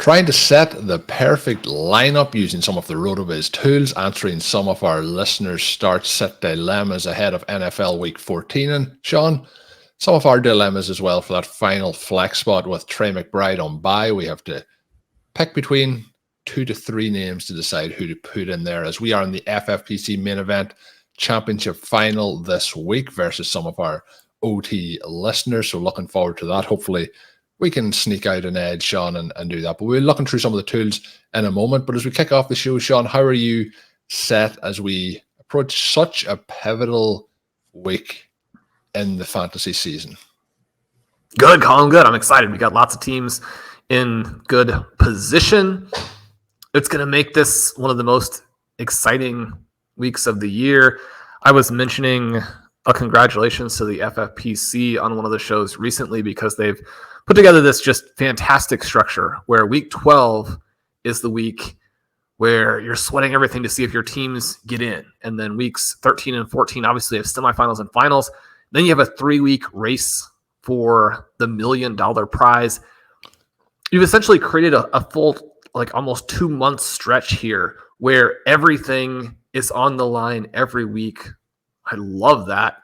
trying to set the perfect lineup using some of the RotoViz tools, answering some of our listeners' start sit dilemmas ahead of NFL Week 14. And Shawn, some of our dilemmas as well for that final flex spot with Trey McBride on bye. We have to pick between 2 to 3 names to decide who to put in there, as we are in the FFPC Main Event Championship Final this week versus some of our OT listeners. So looking forward to that. Hopefully we can sneak out an edge, Shawn, and do that. But we're looking through some of the tools in a moment. But as we kick off the show, Shawn, how are you set as we approach such a pivotal week in the fantasy season? Good, Colm, good. I'm excited. We got lots of teams in good position. It's going to make this one of the most exciting weeks of the year. I was mentioning a congratulations to the FFPC on one of the shows recently because they've put together this just fantastic structure where week 12 is the week where you're sweating everything to see if your teams get in. And then weeks 13 and 14 obviously have semifinals and finals. Then you have a 3-week race for the $1 million prize. You've essentially created a full, like almost 2-month stretch here where everything is on the line every week. I love that.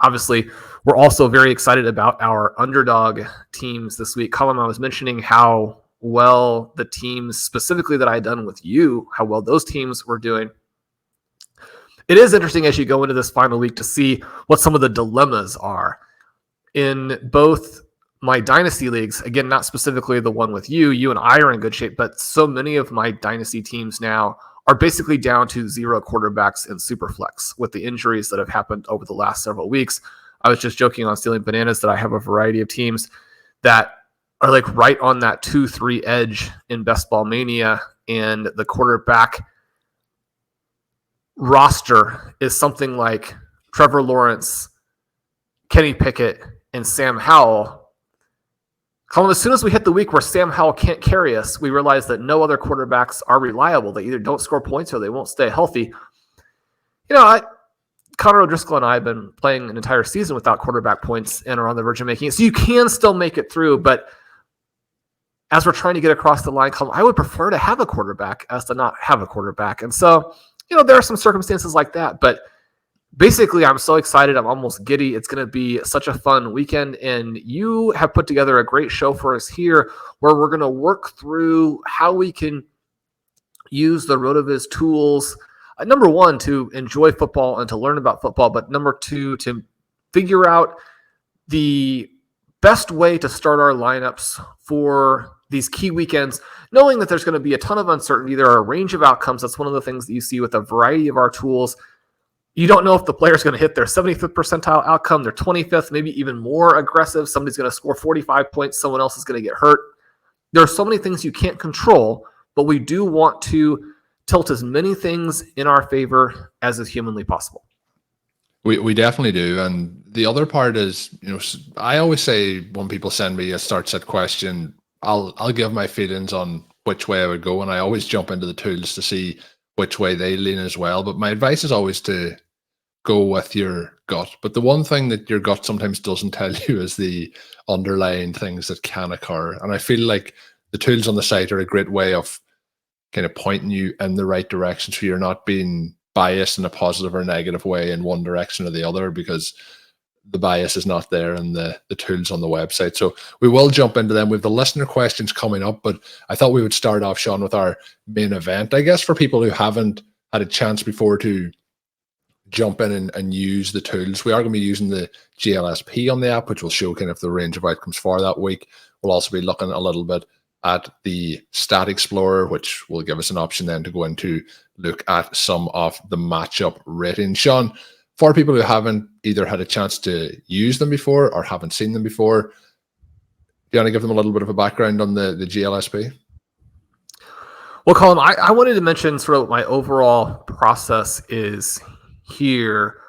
Obviously, we're also very excited about our underdog teams this week. Colm, I was mentioning how well the teams specifically that I had done with you, how well those teams were doing. It is interesting as you go into this final week to see what some of the dilemmas are. In both my dynasty leagues, again, not specifically the one with you and I are in good shape, but so many of my dynasty teams now are basically down to 0 quarterbacks in Superflex with the injuries that have happened over the last several weeks. I was just joking on Stealing Bananas that I have a variety of teams that are like right on that 2-3 edge in Best Ball Mania, and the quarterback roster is something like Trevor Lawrence, Kenny Pickett, and Sam Howell. Colm, as soon as we hit the week where Sam Howell can't carry us, we realize that no other quarterbacks are reliable. They either don't score points or they won't stay healthy. Connor O'Driscoll and I have been playing an entire season without quarterback points and are on the verge of making it. So you can still make it through, but as we're trying to get across the line, Colm, I would prefer to have a quarterback as to not have a quarterback. And so, there are some circumstances like that, but basically, I'm so excited. I'm almost giddy. It's going to be such a fun weekend, and you have put together a great show for us here where we're going to work through how we can use the RotoViz tools, number one, to enjoy football and to learn about football, but number two, to figure out the best way to start our lineups for these key weekends, knowing that there's going to be a ton of uncertainty. There are a range of outcomes. That's one of the things that you see with a variety of our tools. You don't know if the player's going to hit their 75th percentile outcome, their 25th, maybe even more aggressive. Somebody's going to score 45 points. Someone else is going to get hurt. There are so many things you can't control, but we do want to tilt as many things in our favor as is humanly possible. We definitely do. And the other part is, I always say when people send me a start set question, I'll give my feelings on which way I would go. And I always jump into the tools to see which way they lean as well. But my advice is always to go with your gut. But the one thing that your gut sometimes doesn't tell you is the underlying things that can occur. And I feel like the tools on the site are a great way of kind of pointing you in the right direction so you're not being biased in a positive or negative way in one direction or the other, because the bias is not there in the tools on the website. So we will jump into them. We have the listener questions coming up, but I thought we would start off, Shawn, with our main event. I guess for people who haven't had a chance before to jump in and use the tools, we are going to be using the GLSP on the app, which will show kind of the range of outcomes for that week. We'll also be looking a little bit at the Stat Explorer, which will give us an option then to go into look at some of the matchup ratings. Shawn, for people who haven't either had a chance to use them before or haven't seen them before, do you want to give them a little bit of a background on the GLSP? Well, Colm, I wanted to mention sort of what my overall process is here.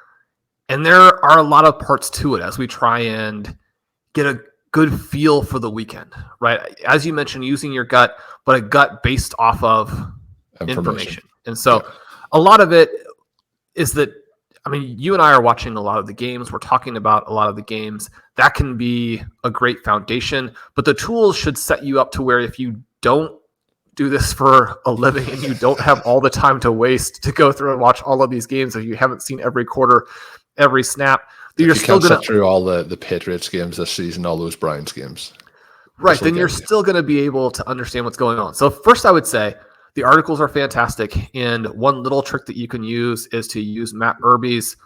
And there are a lot of parts to it as we try and get a good feel for the weekend, right? As you mentioned, using your gut, but a gut based off of information. And so a lot of it is that, you and I are watching a lot of the games. We're talking about a lot of the games. That can be a great foundation, but the tools should set you up to where if you don't do this for a living and you don't have all the time to waste to go through and watch all of these games, if you haven't seen every quarter, every snap, you're still going to sit through all the Patriots games this season, all those Browns games. Right, then you're still going to be able to understand what's going on. So first, I would say the articles are fantastic, and one little trick that you can use is to use Matt Irby's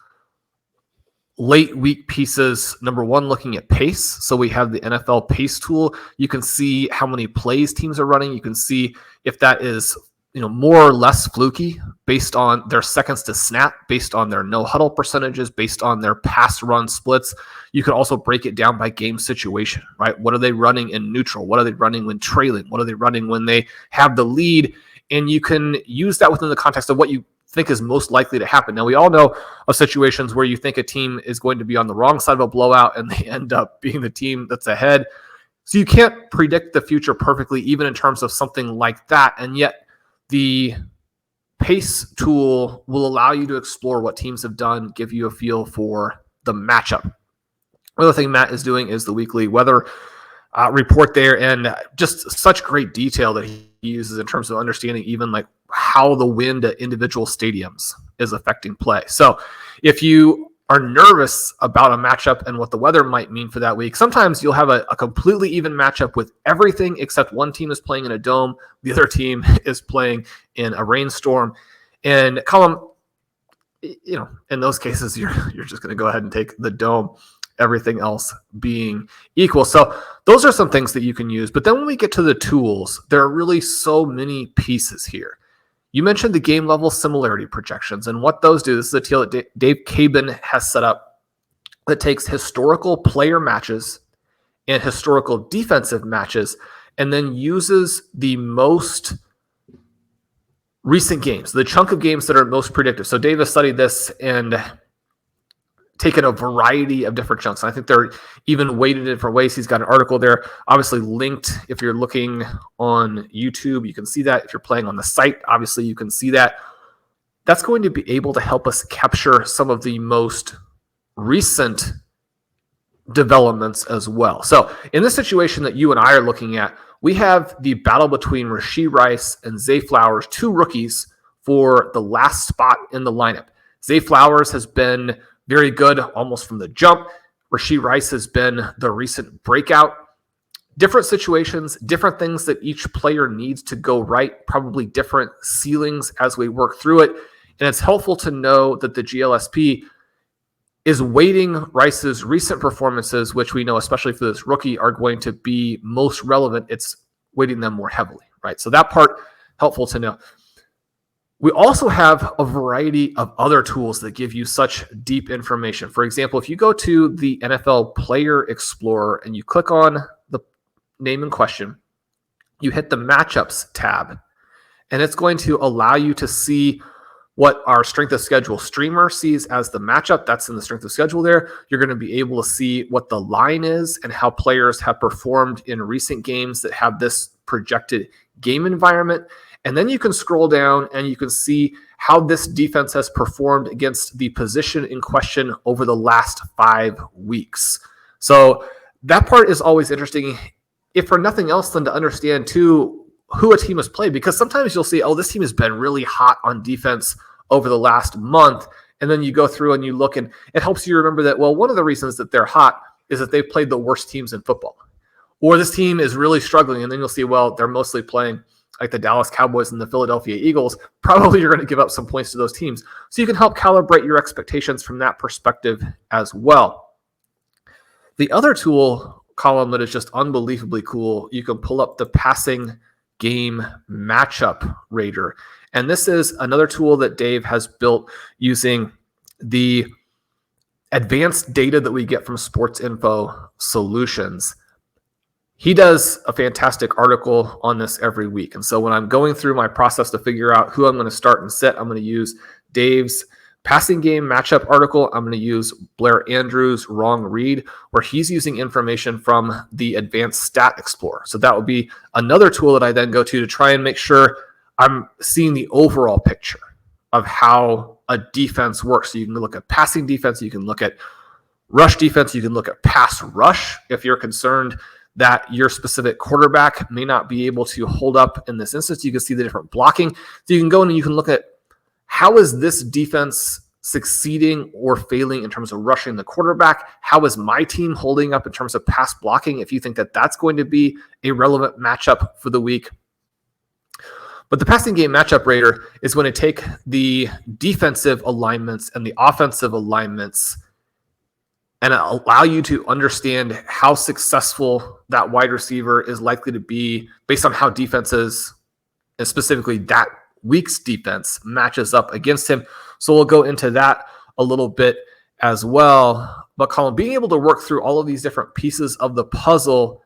late week pieces. Number one, looking at pace. So we have the NFL pace tool. You can see how many plays teams are running. You can see if that is more or less fluky based on their seconds to snap, based on their no huddle percentages, based on their pass run splits. You can also break it down by game situation, right? What are they running in neutral? What are they running when trailing? What are they running when they have the lead? And you can use that within the context of what you think is most likely to happen. Now, we all know of situations where you think a team is going to be on the wrong side of a blowout and they end up being the team that's ahead. So you can't predict the future perfectly, even in terms of something like that. And yet the pace tool will allow you to explore what teams have done, give you a feel for the matchup. Another thing Matt is doing is the weekly weather report there, and just such great detail that he uses in terms of understanding even like how the wind at individual stadiums is affecting play. So if you are nervous about a matchup and what the weather might mean for that week, sometimes you'll have a completely even matchup with everything except one team is playing in a dome, the other team is playing in a rainstorm. And Colm, in those cases, you're just going to go ahead and take the dome, everything else being equal. So those are some things that you can use. But then when we get to the tools, there are really so many pieces here. You mentioned the game level similarity projections, and what those do. This is a tool that Dave Cabin has set up that takes historical player matches and historical defensive matches and then uses the most recent games, the chunk of games that are most predictive. So Dave has studied this and taken a variety of different chunks. And I think they're even weighted in different ways. He's got an article there, obviously linked. If you're looking on YouTube, you can see that. If you're playing on the site, obviously you can see that. That's going to be able to help us capture some of the most recent developments as well. So in this situation that you and I are looking at, we have the battle between Rashee Rice and Zay Flowers, two rookies for the last spot in the lineup. Zay Flowers has been very good almost from the jump. Rashee Rice has been the recent breakout. Different situations, different things that each player needs to go right, probably different ceilings as we work through it. And it's helpful to know that the GLSP is weighting Rice's recent performances, which we know, especially for this rookie, are going to be most relevant. It's weighting them more heavily, right? So that part, helpful to know. We also have a variety of other tools that give you such deep information. For example, if you go to the NFL Player Explorer and you click on the name in question, you hit the Matchups tab, and it's going to allow you to see what our strength of schedule streamer sees as the matchup. That's in the strength of schedule there. You're going to be able to see what the line is and how players have performed in recent games that have this projected game environment. And then you can scroll down and you can see how this defense has performed against the position in question over the last 5 weeks. So that part is always interesting, if for nothing else than to understand too who a team has played, because sometimes you'll see, oh, this team has been really hot on defense over the last month. And then you go through and you look, and it helps you remember that, well, one of the reasons that they're hot is that they've played the worst teams in football. Or this team is really struggling. And then you'll see, well, they're mostly playing like the Dallas Cowboys and the Philadelphia Eagles. Probably you're going to give up some points to those teams. So you can help calibrate your expectations from that perspective as well. The other tool column that is just unbelievably cool, you can pull up the passing game matchup rater. And this is another tool that Dave has built using the advanced data that we get from Sports Info Solutions. He does a fantastic article on this every week. And so when I'm going through my process to figure out who I'm going to start and sit, I'm going to use Dave's passing game matchup article. I'm going to use Blair Andrews' Wrong Read, where he's using information from the Advanced Stat Explorer. So that would be another tool that I then go to try and make sure I'm seeing the overall picture of how a defense works. So you can look at passing defense, you can look at rush defense, you can look at pass rush if you're concerned that your specific quarterback may not be able to hold up in this instance. You can see the different blocking. So you can go in and you can look at how is this defense succeeding or failing in terms of rushing the quarterback? How is my team holding up in terms of pass blocking? If you think that that's going to be a relevant matchup for the week. But the passing game matchup rater is going to take the defensive alignments and the offensive alignments and allow you to understand how successful that wide receiver is likely to be based on how defenses, and specifically that week's defense, matches up against him. So we'll go into that a little bit as well. But Colm, being able to work through all of these different pieces of the puzzle,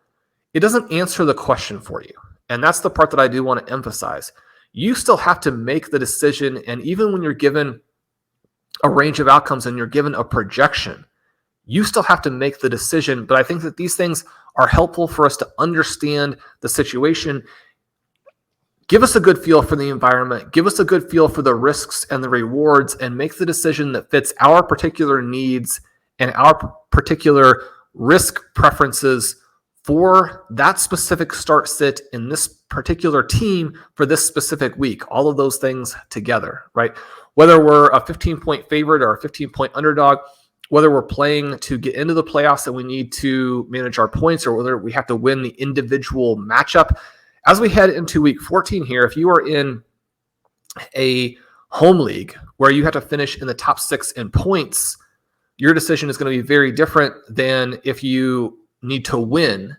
it doesn't answer the question for you. And that's the part that I do want to emphasize. You still have to make the decision. And even when you're given a range of outcomes and you're given a projection, you still have to make the decision. But I think that these things are helpful for us to understand the situation. Give us a good feel for the environment. Give us a good feel for the risks and the rewards, and make the decision that fits our particular needs and our particular risk preferences for that specific start sit in this particular team for this specific week. All of those things together, right? Whether we're a 15-point favorite or a 15-point underdog, whether we're playing to get into the playoffs and we need to manage our points, or whether we have to win the individual matchup. As we head into week 14 here, if you are in a home league where you have to finish in the top 6 in points, your decision is going to be very different than if you need to win.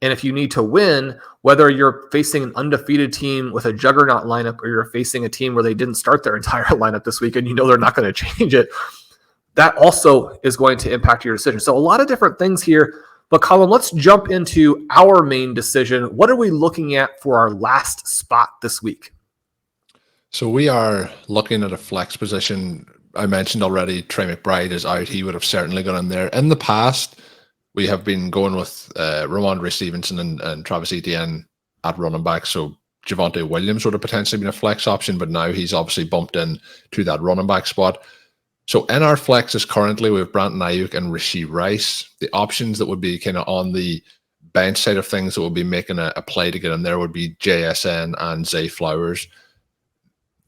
And if you need to win, whether you're facing an undefeated team with a juggernaut lineup or you're facing a team where they didn't start their entire lineup this week and you know they're not going to change it, that also is going to impact your decision. So a lot of different things here. But Colm, let's jump into our main decision. What are we looking at for our last spot this week? So we are looking at a flex position. I mentioned already Trey McBride is out. He would have certainly gone in there. In the past, we have been going with Ramondre Stevenson and Travis Etienne at running back. So Javonte Williams would have potentially been a flex option, but now he's obviously bumped in to that running back spot. So in our flexes currently, we have Brandon Aiyuk and Rashee Rice. The options that would be kind of on the bench side of things that would be making a play to get in there would be JSN and Zay Flowers.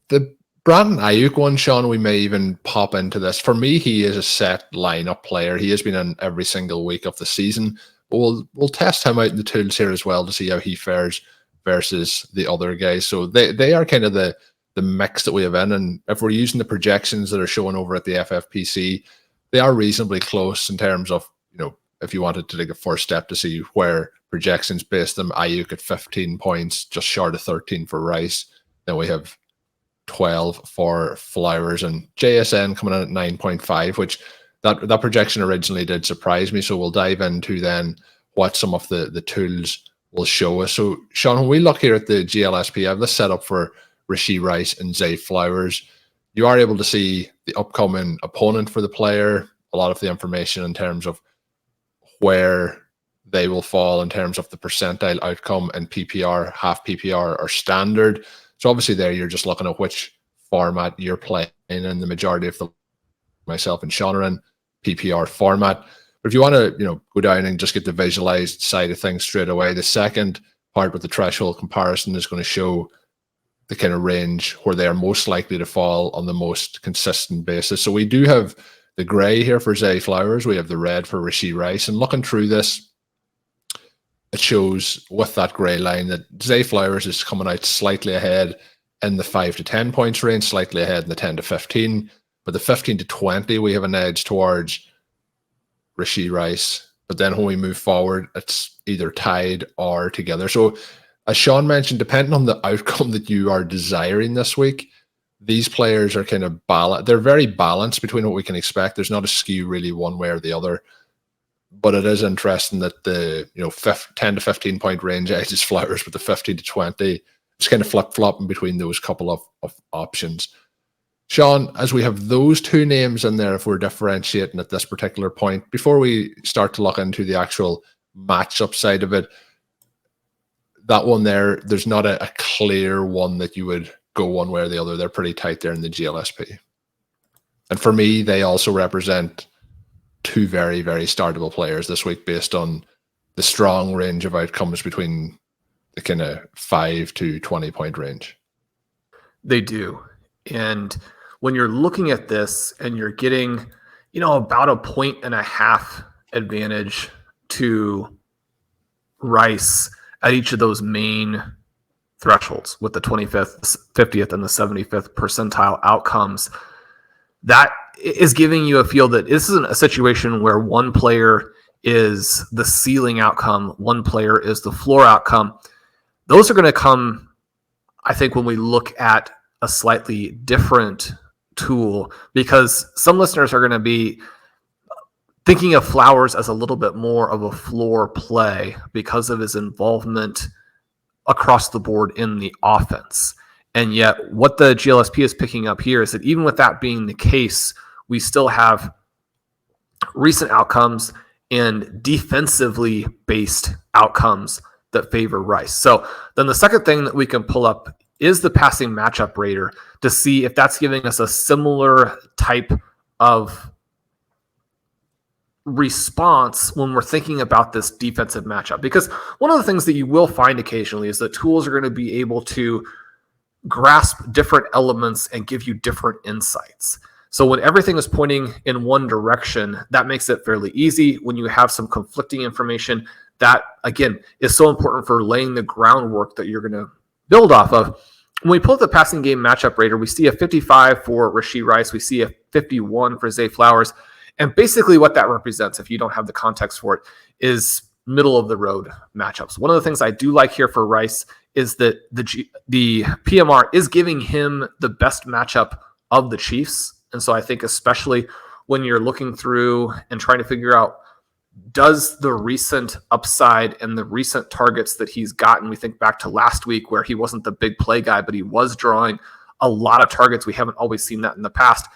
The Brandon Aiyuk one, Shawn, we may even pop into this. For me, he is a set lineup player. He has been in every single week of the season. But we'll test him out in the tools here as well to see how he fares versus the other guys. So they are kind of the mix that we have in. And if we're using the projections that are shown over at the FFPC, they are reasonably close in terms of, you know, if you wanted to take a first step to see where projections based them. Aiyuk at 15 points, just short of 13 for Rice. Then we have 12 for Flowers, and JSN coming in at 9.5, which that projection originally did surprise me. So we'll dive into then what some of the tools will show us. So Shawn, when we look here at the GLSP, I have this set up for Rashee Rice and Zay Flowers. You are able to see the upcoming opponent for the player, a lot of the information in terms of where they will fall in terms of the percentile outcome and PPR, half PPR, or standard. So obviously there you're just looking at which format you're playing in. The majority of myself and Shawn are in PPR format. But if you want to, you know, go down and just get the visualized side of things straight away, the second part with the threshold comparison is going to show the kind of range where they are most likely to fall on the most consistent basis. So we do have the gray here for Zay Flowers. We have the red for Rashee Rice. And looking through this, it shows with that gray line that Zay Flowers is coming out slightly ahead in the 5 to 10 points range, slightly ahead in the 10 to 15. But the 15 to 20, we have an edge towards Rashee Rice. But then when we move forward, it's either tied or together. So as Shawn mentioned, depending on the outcome that you are desiring this week, these players are kind of balanced. They're very balanced between what we can expect. There's not a skew really one way or the other. But it is interesting that the 10 to 15 point range edges Flowers with the 15 to 20. It's kind of flip-flopping between those couple of options. Shawn, as we have those two names in there, if we're differentiating at this particular point, before we start to look into the actual matchup side of it, that one there's not a clear one that you would go one way or the other. They're pretty tight there in the GLSP. And for me, they also represent two very, very startable players this week based on strong range of outcomes between the kind of 5 to 20 point range. They do. And when you're looking at this and you're getting, about 1.5 advantage to Rice at each of those main thresholds with the 25th, 50th, and the 75th percentile outcomes, that is giving you a feel that this isn't a situation where one player is the ceiling outcome, one player is the floor outcome. Those are going to come, I think, when we look at a slightly different tool, because some listeners are going to be thinking of Flowers as a little bit more of a floor play because of his involvement across the board in the offense. And yet what the GLSP is picking up here is that even with that being the case, we still have recent outcomes and defensively based outcomes that favor Rice. So then the second thing that we can pull up is the passing matchup rater to see if that's giving us a similar type of response when we're thinking about this defensive matchup. Because one of the things that you will find occasionally is that tools are going to be able to grasp different elements and give you different insights. So when everything is pointing in one direction, that makes it fairly easy. When you have some conflicting information, that again is so important for laying the groundwork that you're going to build off of. When we pull up the passing game matchup rater, we see a 55 for Rashee Rice. We see a 51 for Zay Flowers. And basically what that represents, if you don't have the context for it, is middle of the road matchups. One of the things I do like here for Rice is that the PMR is giving him the best matchup of the Chiefs. And so I think especially when you're looking through and trying to figure out, does the recent upside and the recent targets that he's gotten, we think back to last week where he wasn't the big play guy, but he was drawing a lot of targets. We haven't always seen that in the past.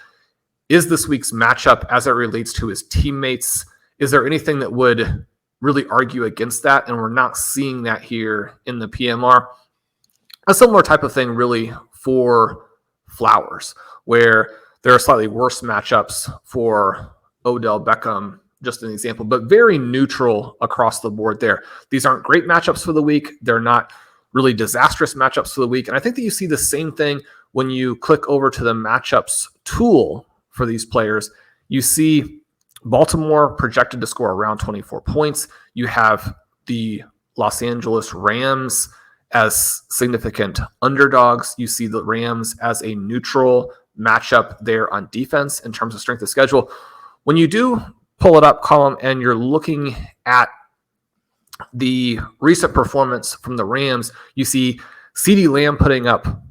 Is this week's matchup as it relates to his teammates? Is there anything that would really argue against that? And we're not seeing that here in the PMR. A similar type of thing really for Flowers, where there are slightly worse matchups for Odell Beckham, just an example, but very neutral across the board there. These aren't great matchups for the week. They're not really disastrous matchups for the week. And I think that you see the same thing when you click over to the matchups tool for these players. You see Baltimore projected to score around 24 points. You have the Los Angeles Rams as significant underdogs. You see the Rams as a neutral matchup there on defense in terms of strength of schedule. When you do pull it up, Colm, and you're looking at the recent performance from the Rams, you see CeeDee Lamb putting up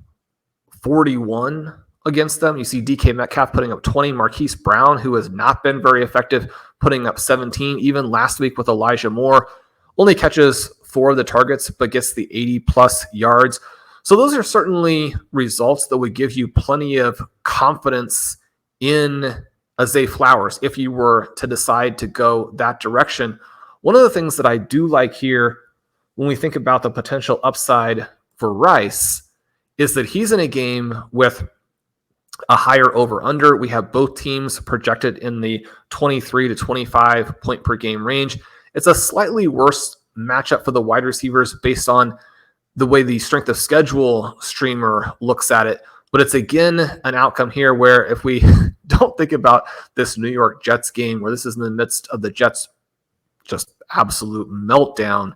41 against them. You see DK Metcalf putting up 20. Marquise Brown, who has not been very effective, putting up 17. Even last week with Elijah Moore, only catches 4 of the targets, but gets the 80-plus yards. So those are certainly results that would give you plenty of confidence in Zay Flowers if you were to decide to go that direction. One of the things that I do like here when we think about the potential upside for Rice is that he's in a game with a higher over-under. We have both teams projected in the 23 to 25 point per game range. It's a slightly worse matchup for the wide receivers based on the way the strength of schedule streamer looks at it. But it's again an outcome here where if we don't think about this New York Jets game, where this is in the midst of the Jets' just absolute meltdown,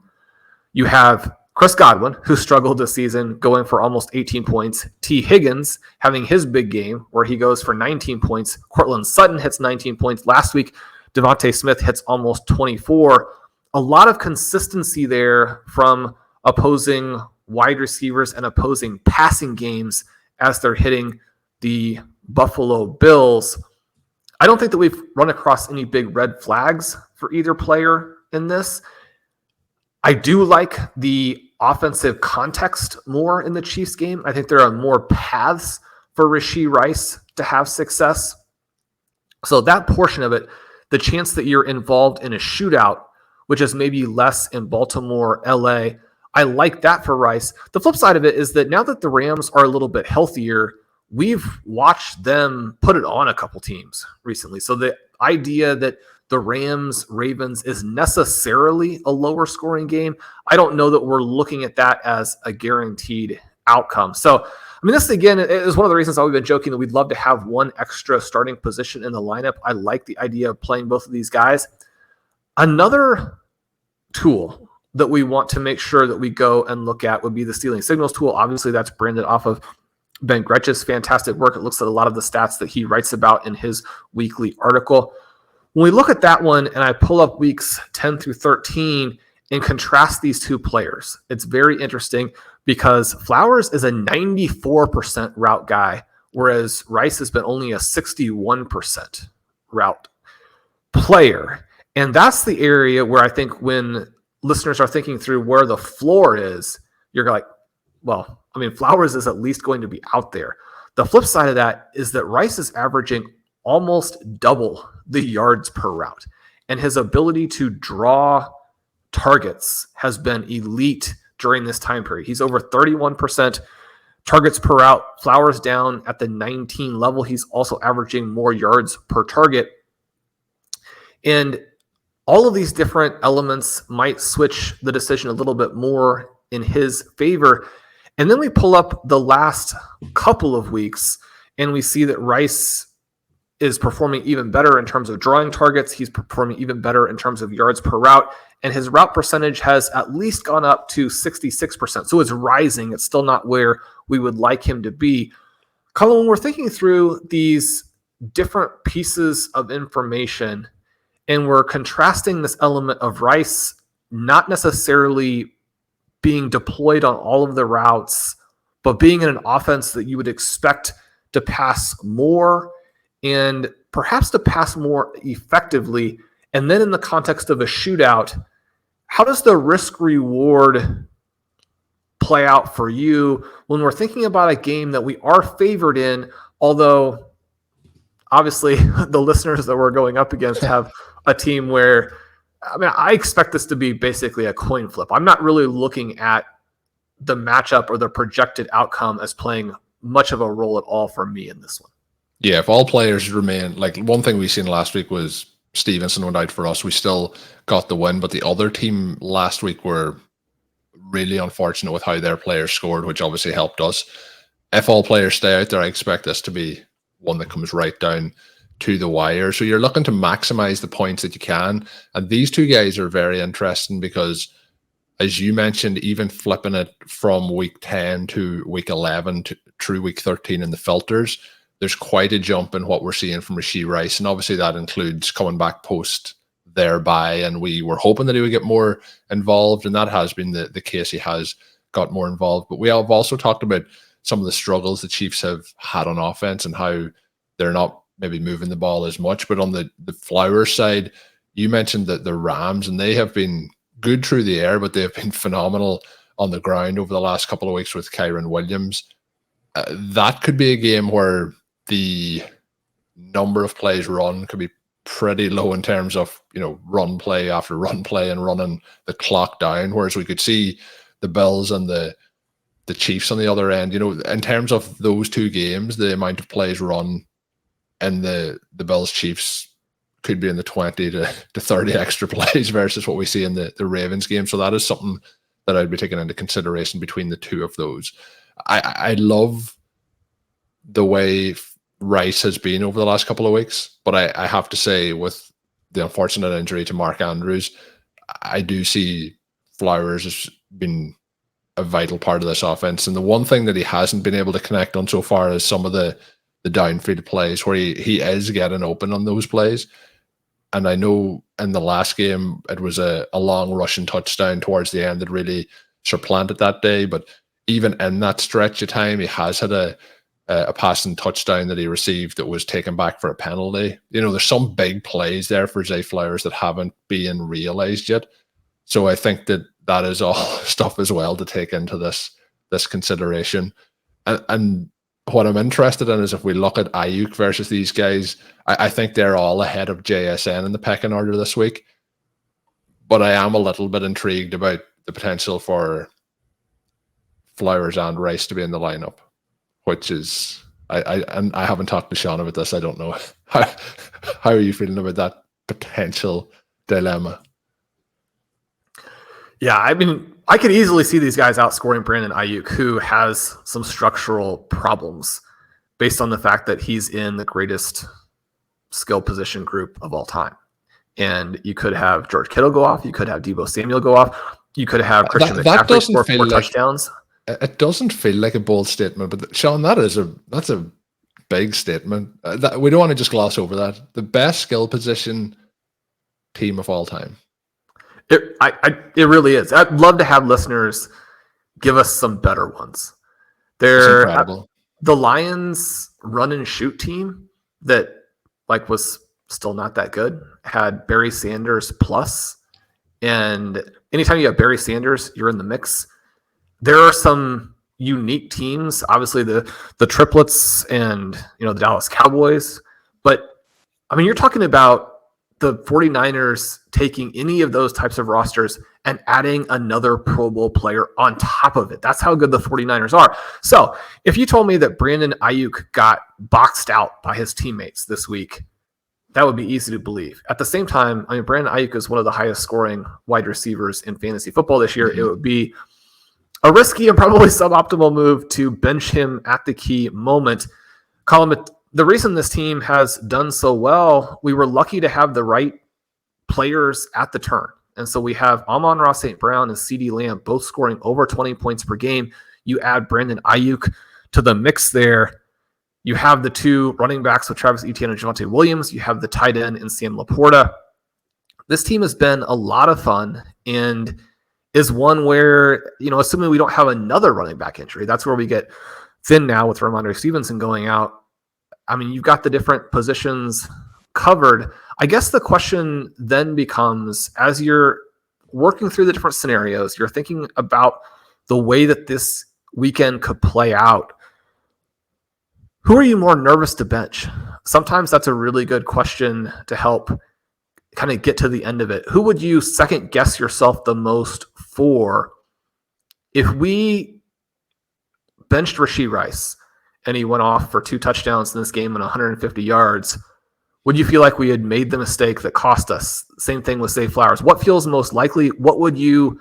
you have Chris Godwin, who struggled this season, going for almost 18 points. T. Higgins having his big game where he goes for 19 points. Cortland Sutton hits 19 points. Last week, Devontae Smith hits almost 24. A lot of consistency there from opposing wide receivers and opposing passing games as they're hitting the Buffalo Bills. I don't think that we've run across any big red flags for either player in this. I do like the offensive context more in the Chiefs game. I think there are more paths for Rashee Rice to have success. So that portion of it, the chance that you're involved in a shootout, which is maybe less in Baltimore, LA, I like that for Rice. The flip side of it is that now that the Rams are a little bit healthier, we've watched them put it on a couple teams recently. So the idea that the Rams-Ravens is necessarily a lower scoring game. I don't know that we're looking at that as a guaranteed outcome. So, I mean, this again is one of the reasons why we've been joking that we'd love to have one extra starting position in the lineup. I like the idea of playing both of these guys. Another tool that we want to make sure that we go and look at would be the stealing signals tool. Obviously, that's branded off of Ben Gretch's fantastic work. It looks at a lot of the stats that he writes about in his weekly article. When we look at that one and I pull up weeks 10 through 13 and contrast these two players, it's very interesting because Flowers is a 94% route guy, whereas Rice has been only a 61% route player. And that's the area where I think when listeners are thinking through where the floor is, you're like, well, I mean, Flowers is at least going to be out there. The flip side of that is that Rice is averaging almost double the yards per route. And his ability to draw targets has been elite during this time period. He's over 31% targets per route. Flowers down at the 19 level. He's also averaging more yards per target. And all of these different elements might switch the decision a little bit more in his favor. And then we pull up the last couple of weeks and we see that Rice is performing even better in terms of drawing targets. He's performing even better in terms of yards per route. And his route percentage has at least gone up to 66%. So it's rising. It's still not where we would like him to be. Colm, when we're thinking through these different pieces of information and we're contrasting this element of Rice not necessarily being deployed on all of the routes, but being in an offense that you would expect to pass more and perhaps to pass more effectively. And then in the context of a shootout, how does the risk reward play out for you when we're thinking about a game that we are favored in, although obviously the listeners that we're going up against have a team where, I mean, I expect this to be basically a coin flip. I'm not really looking at the matchup or the projected outcome as playing much of a role at all for me in this one. Yeah, if all players remain, like one thing we seen last week was Stevenson went out for us. We still got the win, but the other team last week were really unfortunate with how their players scored, which obviously helped us. If all players stay out there, I expect this to be one that comes right down to the wire. So you're looking to maximize the points that you can. And these two guys are very interesting because, as you mentioned, even flipping it from week 10 to week 11 through week 13 in the filters, there's quite a jump in what we're seeing from Rashee Rice. And obviously that includes coming back post their bye. And we were hoping that he would get more involved. And that has been the case. He has got more involved. But we have also talked about some of the struggles the Chiefs have had on offense and how they're not maybe moving the ball as much. But on the Flowers side, you mentioned that the Rams, and they have been good through the air, but they've been phenomenal on the ground over the last couple of weeks with Kyren Williams. That could be a game where the number of plays run could be pretty low in terms of, run play after run play and running the clock down. Whereas we could see the Bills and the Chiefs on the other end, in terms of those two games, the amount of plays run and the Bills Chiefs could be in the 20 to 30 extra plays versus what we see in the Ravens game. So that is something that I'd be taking into consideration between the two of those. I love the way Rice has been over the last couple of weeks, but I have to say, with the unfortunate injury to Mark Andrews, I do see Flowers as being a vital part of this offense. And the one thing that he hasn't been able to connect on so far is some of the downfield plays where he is getting open on those plays. And I know in the last game, it was a long rushing touchdown towards the end that really supplanted that day. But even in that stretch of time, he has had a passing touchdown that he received that was taken back for a penalty. There's some big plays there for Zay Flowers that haven't been realized yet. So I think that is all stuff as well to take into this consideration. And what I'm interested in is if we look at Aiyuk versus these guys, I think they're all ahead of JSN in the pecking order this week. But I am a little bit intrigued about the potential for Flowers and Rice to be in the lineup, which is, I haven't talked to Shawn about this. I don't know. How are you feeling about that? potential dilemma. Yeah, I mean, I could easily see these guys outscoring Brandon Aiyuk, who has some structural problems based on the fact that he's in the greatest skill position group of all time. And you could have George Kittle go off. You could have Deebo Samuel go off. You could have Christian McCaffrey score 4 touchdowns. It doesn't feel like a bold statement, but Shawn, that's a big statement. We don't want to just gloss over that. The best skill position team of all time. It really is. I'd love to have listeners give us some better ones. They're incredible. The Lions run and shoot team that was still not that good had Barry Sanders plus, and anytime you have Barry Sanders, you're in the mix. There are some unique teams, obviously the triplets and the Dallas Cowboys, but I mean, you're talking about the 49ers taking any of those types of rosters and adding another Pro Bowl player on top of it. That's how good the 49ers are. So if you told me that Brandon Aiyuk got boxed out by his teammates this week, that would be easy to believe. At the same time, I mean, Brandon Aiyuk is one of the highest scoring wide receivers in fantasy football this year. Mm-hmm. It would be a risky and probably suboptimal move to bench him at the key moment. Colm, the reason this team has done so well, we were lucky to have the right players at the turn. And so we have Amon-Ra St. Brown and CeeDee Lamb both scoring over 20 points per game. You add Brandon Aiyuk to the mix there. You have the two running backs with Travis Etienne and Javonte Williams. You have the tight end in Sam Laporta. This team has been a lot of fun and is one where, assuming we don't have another running back injury, that's where we get thin now with Ramondre Stevenson going out. I mean, you've got the different positions covered. I guess the question then becomes, as you're working through the different scenarios, you're thinking about the way that this weekend could play out. Who are you more nervous to bench? Sometimes that's a really good question to help kind of get to the end of it. Who would you second guess yourself the most for? If we benched Rashee Rice and he went off for 2 touchdowns in this game and 150 yards, would you feel like we had made the mistake that cost us? Same thing with Zay Flowers. What feels most likely? What would you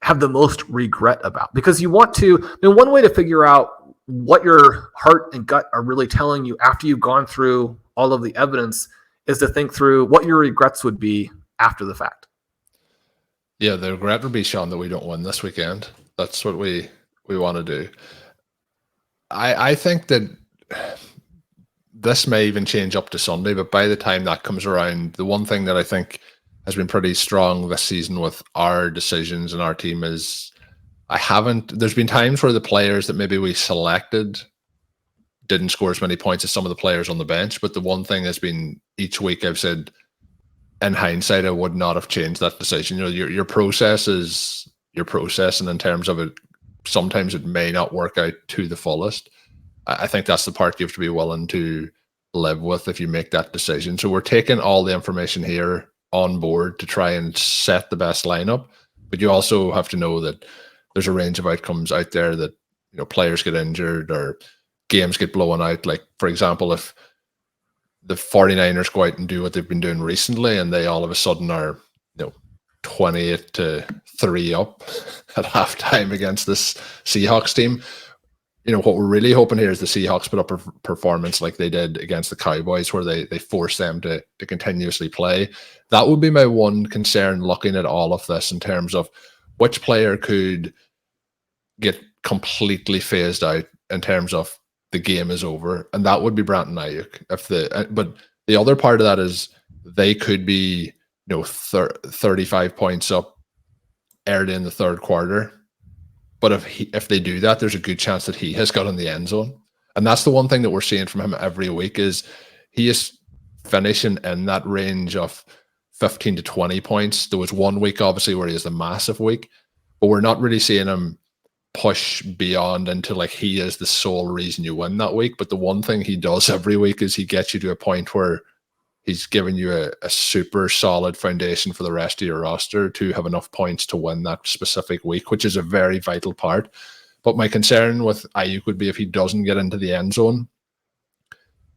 have the most regret about? Because you want to, one way to figure out what your heart and gut are really telling you after you've gone through all of the evidence is to think through what your regrets would be after the fact. Yeah, the regret would be, Shawn, that we don't win this weekend. That's what we want to do. I think that this may even change up to Sunday, but by the time that comes around, the one thing that I think has been pretty strong this season with our decisions and our team is there's been times where the players that maybe we selected didn't score as many points as some of the players on the bench, but the one thing has been each week I've said, in hindsight, I would not have changed that decision. Your process is your process, and in terms of it, sometimes it may not work out to the fullest. I think that's the part you have to be willing to live with if you make that decision. So we're taking all the information here on board to try and set the best lineup, but you also have to know that there's a range of outcomes out there that players get injured or games get blown out. Like, for example, if the 49ers go out and do what they've been doing recently and they all of a sudden are 28-3 up at halftime against this Seahawks team, what we're really hoping here is the Seahawks put up a performance like they did against the Cowboys where they force them to continuously play. That would be my one concern looking at all of this in terms of which player could get completely phased out in terms of the game is over, and that would be Brandon Aiyuk. But the other part of that is they could be 35 points up early in the third quarter. But if they do that, there's a good chance that he has got in the end zone. And that's the one thing that we're seeing from him every week is he is finishing in that range of 15 to 20 points. There was one week, obviously, where he has a massive week, but we're not really seeing him push beyond into like he is the sole reason you win that week. But the one thing he does every week is he gets you to a point where he's giving you a super solid foundation for the rest of your roster to have enough points to win that specific week, which is a very vital part. But my concern with Aiyuk would be if he doesn't get into the end zone,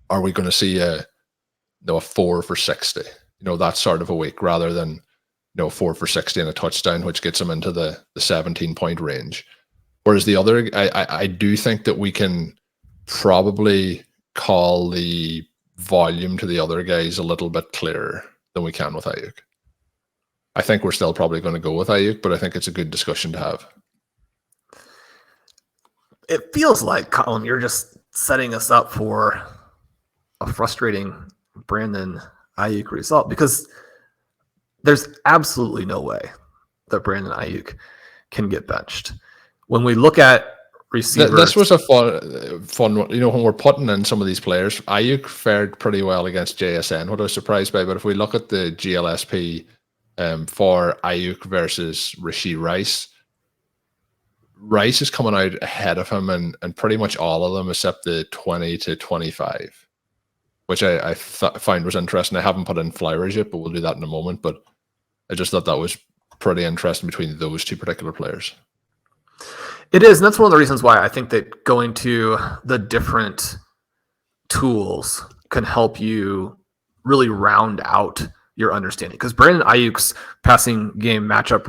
are we going to see a 4 for 60? that sort of a week rather than 4 for 60 and a touchdown, which gets him into the 17-point range. Whereas the other, I do think that we can probably call the volume to the other guys a little bit clearer than we can with Aiyuk. I think we're still probably going to go with Aiyuk, but I think it's a good discussion to have. It feels like, Colm, you're just setting us up for a frustrating Brandon Aiyuk result, because there's absolutely no way that Brandon Aiyuk can get benched. When we look at receivers, this was a fun one. When we're putting in some of these players, Aiyuk fared pretty well against JSN, what I was surprised by. But if we look at the GLSP for Aiyuk versus Rashee Rice, Rice is coming out ahead of him and pretty much all of them except the 20 to 25, which I find was interesting. I haven't put in Flowers yet, but we'll do that in a moment. But I just thought that was pretty interesting between those two particular players. It is, and that's one of the reasons why I think that going to the different tools can help you really round out your understanding. Because Brandon Aiyuk's passing game matchup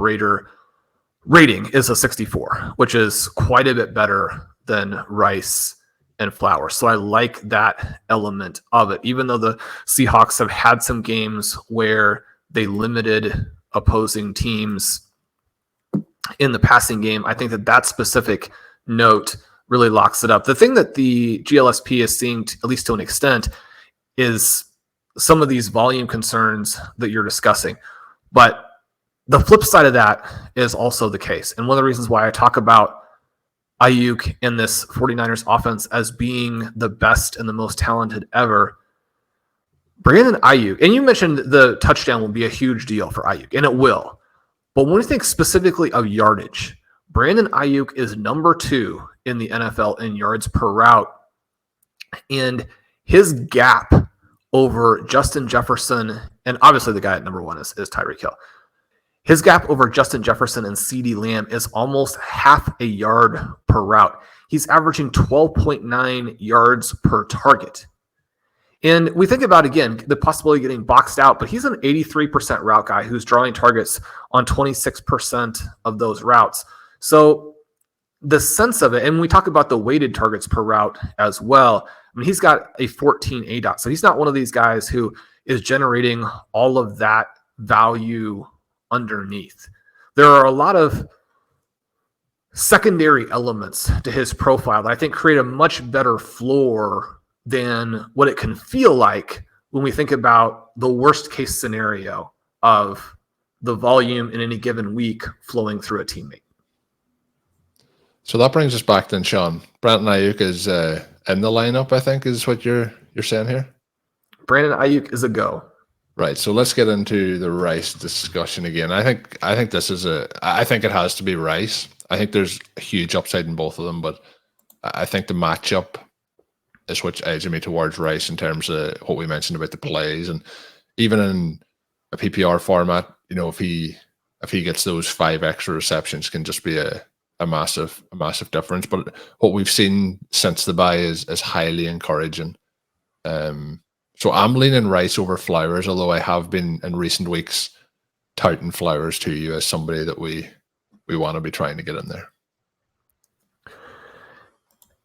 rating is a 64, which is quite a bit better than Rice and Flowers. So I like that element of it. Even though the Seahawks have had some games where they limited opposing teams in the passing game, I think that specific note really locks it up. The thing that the GLSP is seeing, at least to an extent, is some of these volume concerns that you're discussing. But the flip side of that is also the case. And one of the reasons why I talk about Aiyuk in this 49ers offense as being the best and the most talented ever, Brandon Aiyuk, and you mentioned the touchdown will be a huge deal for Aiyuk, and it will. But when we think specifically of yardage, Brandon Aiyuk is number 2 in the NFL in yards per route. And his gap over Justin Jefferson, and obviously the guy at number 1 is Tyreek Hill. His gap over Justin Jefferson and CeeDee Lamb is almost half a yard per route. He's averaging 12.9 yards per target. And we think about, again, the possibility of getting boxed out, but he's an 83% route guy who's drawing targets on 26% of those routes. So the sense of it, and we talk about the weighted targets per route as well. I mean, he's got a 14 ADOT. So he's not one of these guys who is generating all of that value underneath. There are a lot of secondary elements to his profile that I think create a much better floor than what it can feel like when we think about the worst case scenario of the volume in any given week flowing through a teammate. So that brings us back then, Shawn. Brandon Aiyuk is in the lineup, I think, is what you're saying here? Brandon Aiyuk is a go. Right. So let's get into the Rice discussion again. I think this is I think it has to be Rice. I think there's a huge upside in both of them, but I think the matchup is what edges me towards Rice in terms of what we mentioned about the plays. And even in a PPR format, if he gets those 5 extra receptions, can just be a massive difference. But what we've seen since the bye is highly encouraging. So I'm leaning Rice over Flowers, although I have been in recent weeks touting Flowers to you as somebody that we want to be trying to get in there.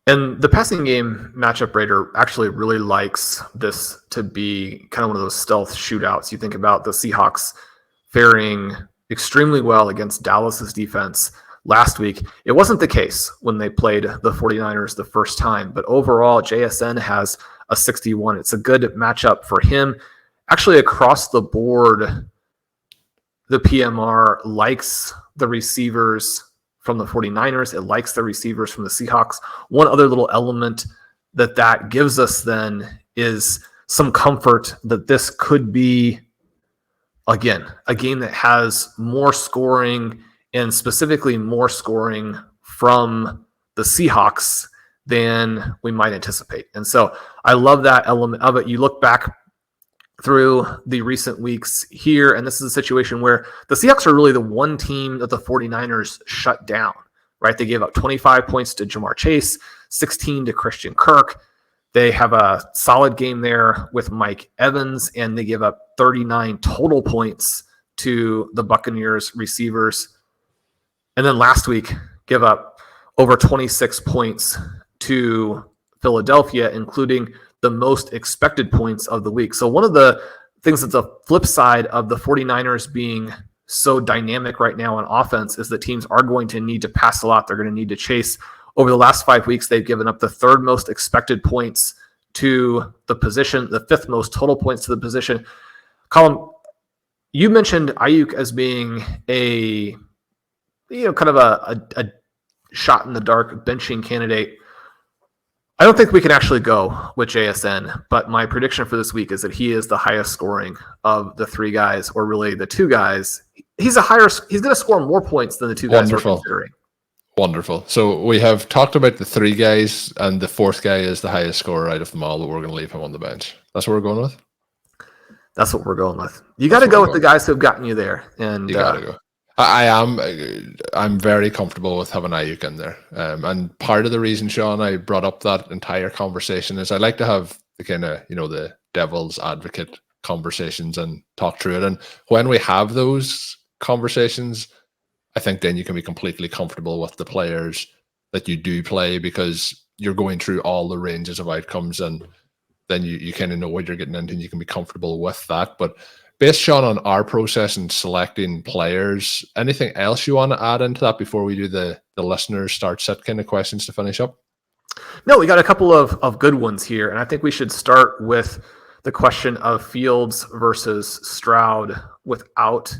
And the passing game matchup rater actually really likes this to be kind of one of those stealth shootouts. You think about the Seahawks faring extremely well against Dallas's defense last week. It wasn't the case when they played the 49ers the first time, but overall JSN has a 61. It's a good matchup for him. Actually, across the board, the PMR likes the receivers from the 49ers. It likes the receivers from the Seahawks. One other little element that gives us then is some comfort that this could be, again, a game that has more scoring, and specifically more scoring from the Seahawks than we might anticipate. And so I love that element of it. You look back through the recent weeks here, and this is a situation where the Seahawks are really the one team that the 49ers shut down, right? They gave up 25 points to Jamar Chase, 16 to Christian Kirk. They have a solid game there with Mike Evans, and they give up 39 total points to the Buccaneers receivers. And then last week, give up over 26 points to Philadelphia, including the most expected points of the week. So one of the things that's a flip side of the 49ers being so dynamic right now on offense is that teams are going to need to pass a lot. They're going to need to chase. Over the last 5 weeks, they've given up the third most expected points to the position, the fifth most total points to the position. Colm, you mentioned Aiyuk as being a kind of a shot in the dark benching candidate. I don't think we can actually go with JSN, but my prediction for this week is that he is the highest scoring of the three guys, or really the two guys. He's going to score more points than the two guys we're considering. Wonderful. So we have talked about the three guys, and the fourth guy is the highest scorer out of them all, but we're going to leave him on the bench. That's what we're going with? That's what we're going with. You got to go with the guys who have gotten you there. And you got to go. I'm very comfortable with having Aiyuk in there. And part of the reason, Shawn, I brought up that entire conversation is I like to have the kind of, the devil's advocate conversations and talk through it. And when we have those conversations, I think then you can be completely comfortable with the players that you do play, because you're going through all the ranges of outcomes, and then you kind of know what you're getting into, and you can be comfortable with that. But based, Shawn, on our process in selecting players, anything else you want to add into that before we do the listeners start set kind of questions to finish up? No, we got a couple of good ones here, and I think we should start with the question of Fields versus Stroud without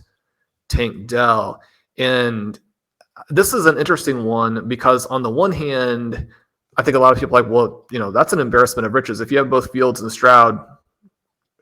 Tank Dell. And this is an interesting one because on the one hand, I think a lot of people are like, well, that's an embarrassment of riches. If you have both Fields and Stroud,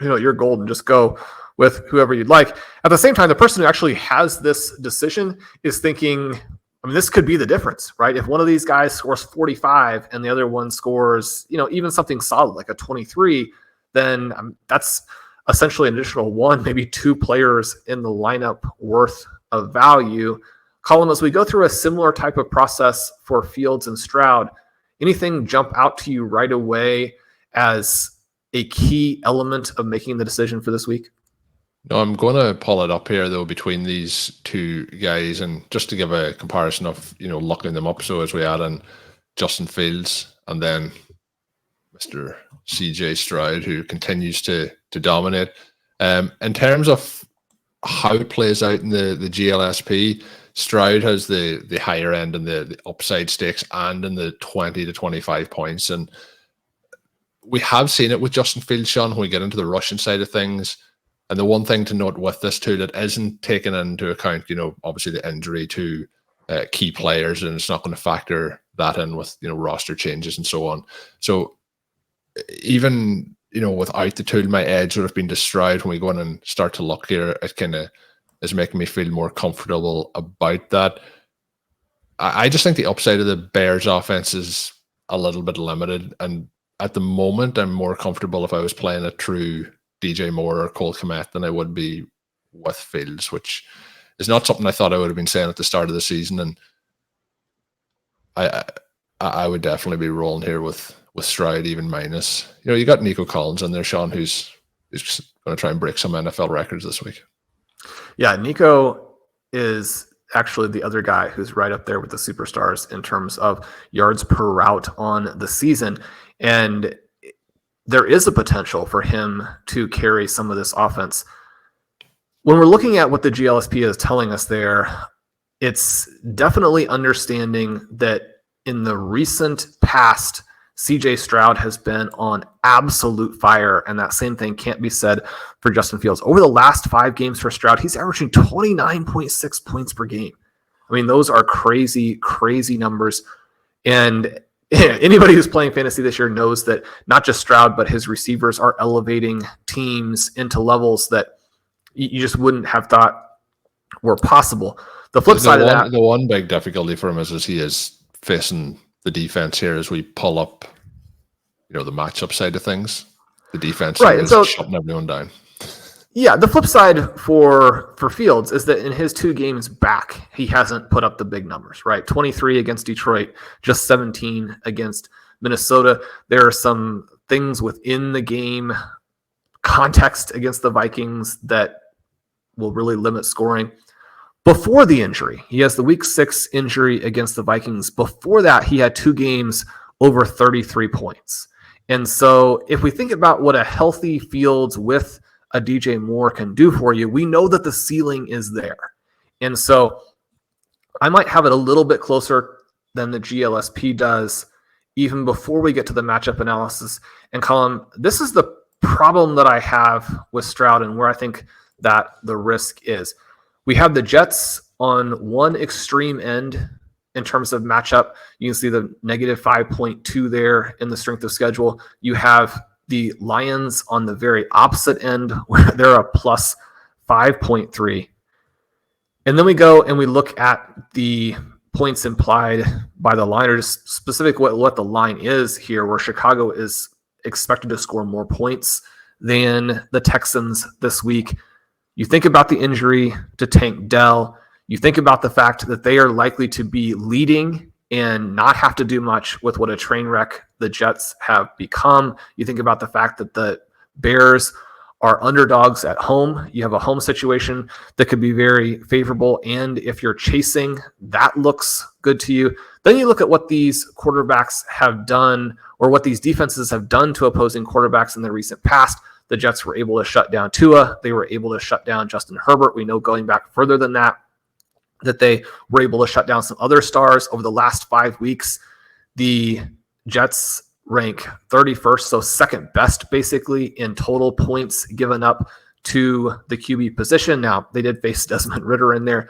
you're golden. Just go with whoever you'd like. At the same time, the person who actually has this decision is thinking, this could be the difference, right? If one of these guys scores 45 and the other one scores, even something solid like a 23, then that's essentially an additional one, maybe two players in the lineup worth of value. Colm, as we go through a similar type of process for Fields and Stroud, anything jump out to you right away as a key element of making the decision for this week? No, I'm going to pull it up here, though, between these two guys, and just to give a comparison of, looking them up. So as we add in Justin Fields and then Mr. CJ Stroud, who continues to dominate. In terms of how it plays out in the GLSP, Stroud has the higher end and the upside stakes, and in the 20 to 25 points. And we have seen it with Justin Fields, Shawn, when we get into the rushing side of things. And the one thing to note with this too that isn't taken into account, obviously the injury to key players, and it's not going to factor that in with, roster changes and so on. So even, without the tool, my edge would have been to Stroud when we go in and start to look here. It kind of is making me feel more comfortable about that. I just think the upside of the Bears offense is a little bit limited. And at the moment, I'm more comfortable if I was playing a true DJ Moore or Cole Kmet than I would be with Fields, which is not something I thought I would have been saying at the start of the season. And I would definitely be rolling here with Stroud, even minus. You got Nico Collins in there, Shawn, who's going to try and break some NFL records this week. Yeah, Nico is actually the other guy who's right up there with the superstars in terms of yards per route on the season. And there is a potential for him to carry some of this offense. When we're looking at what the GLSP is telling us there, it's definitely understanding that in the recent past, CJ Stroud has been on absolute fire, and that same thing can't be said for Justin Fields. Over the last 5 games for Stroud, he's averaging 29.6 points per game. Those are crazy, crazy numbers. And anybody who's playing fantasy this year knows that not just Stroud, but his receivers are elevating teams into levels that you just wouldn't have thought were possible. The flip side of that, the one big difficulty for him is he is facing the defense here as we pull up, the matchup side of things. The defense is shutting everyone down. Yeah, the flip side for Fields is that in his 2 games back, he hasn't put up the big numbers, right? 23 against Detroit, just 17 against Minnesota. There are some things within the game context against the Vikings that will really limit scoring. Before the injury, he has the week 6 injury against the Vikings. Before that, he had 2 games over 33 points. And so if we think about what a healthy Fields with a DJ Moore can do for you, we know that the ceiling is there. And so I might have it a little bit closer than the GLSP does, even before we get to the matchup analysis. And Colm, this is the problem that I have with Stroud and where I think that the risk is. We have the Jets on one extreme end in terms of matchup. You can see the negative 5.2 there in the strength of schedule. You have the Lions on the very opposite end where they're a plus 5.3. And then we go and we look at the points implied by the line, or just specific what the line is here, where Chicago is expected to score more points than the Texans this week. You think about the injury to Tank Dell. You think about the fact that they are likely to be leading and not have to do much with what a train wreck the Jets have become. You think about the fact that the Bears are underdogs at home. You have a home situation that could be very favorable. And if you're chasing, that looks good to you. Then you look at what these quarterbacks have done, or what these defenses have done to opposing quarterbacks in the recent past. The Jets were able to shut down Tua. They were able to shut down Justin Herbert. We know going back further than that they were able to shut down some other stars. Over the last 5 weeks, the Jets rank 31st, so second best basically in total points given up to the QB position. Now, they did face Desmond Ridder in there,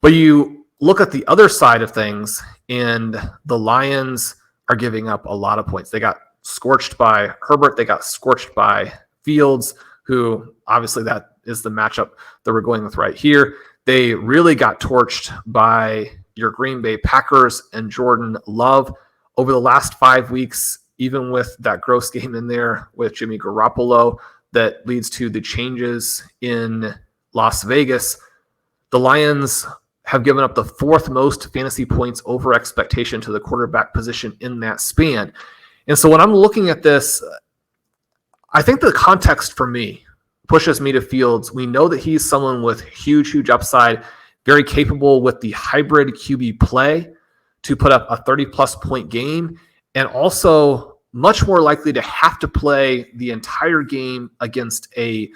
but you look at the other side of things, and the Lions are giving up a lot of points. They got scorched by Herbert. They got scorched by Fields, who obviously that is the matchup that we're going with right here. They really got torched by your Green Bay Packers and Jordan Love. Over the last 5 weeks, even with that gross game in there with Jimmy Garoppolo that leads to the changes in Las Vegas, the Lions have given up the 4th most fantasy points over expectation to the quarterback position in that span. And so when I'm looking at this, I think the context for me pushes me to Fields. We know that he's someone with huge upside, very capable with the hybrid QB play to put up a 30-plus point game, and also much more likely to have to play the entire game against a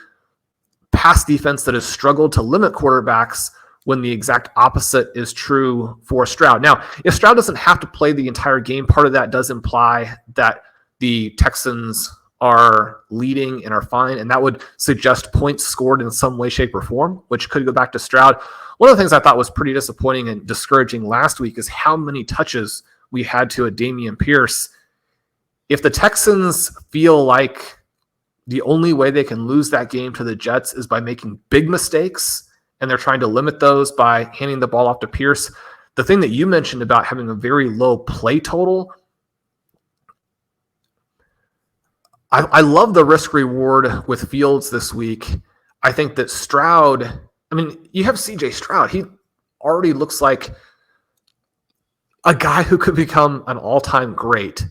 pass defense that has struggled to limit quarterbacks, when the exact opposite is true for Stroud. Now, if Stroud doesn't have to play the entire game, part of that does imply that the Texans are leading and are fine, and that would suggest points scored in some way, shape, or form, which could go back to Stroud. One of the things I thought was pretty disappointing and discouraging last week is how many touches we had to a Dameon Pierce. If the Texans feel like the only way they can lose that game to the Jets is by making big mistakes, and they're trying to limit those by handing the ball off to Pierce, the thing that you mentioned about having a very low play total, I love the risk reward with Fields this week. I think that Stroud, I mean, you have CJ Stroud. He already looks like a guy who could become an all-time great.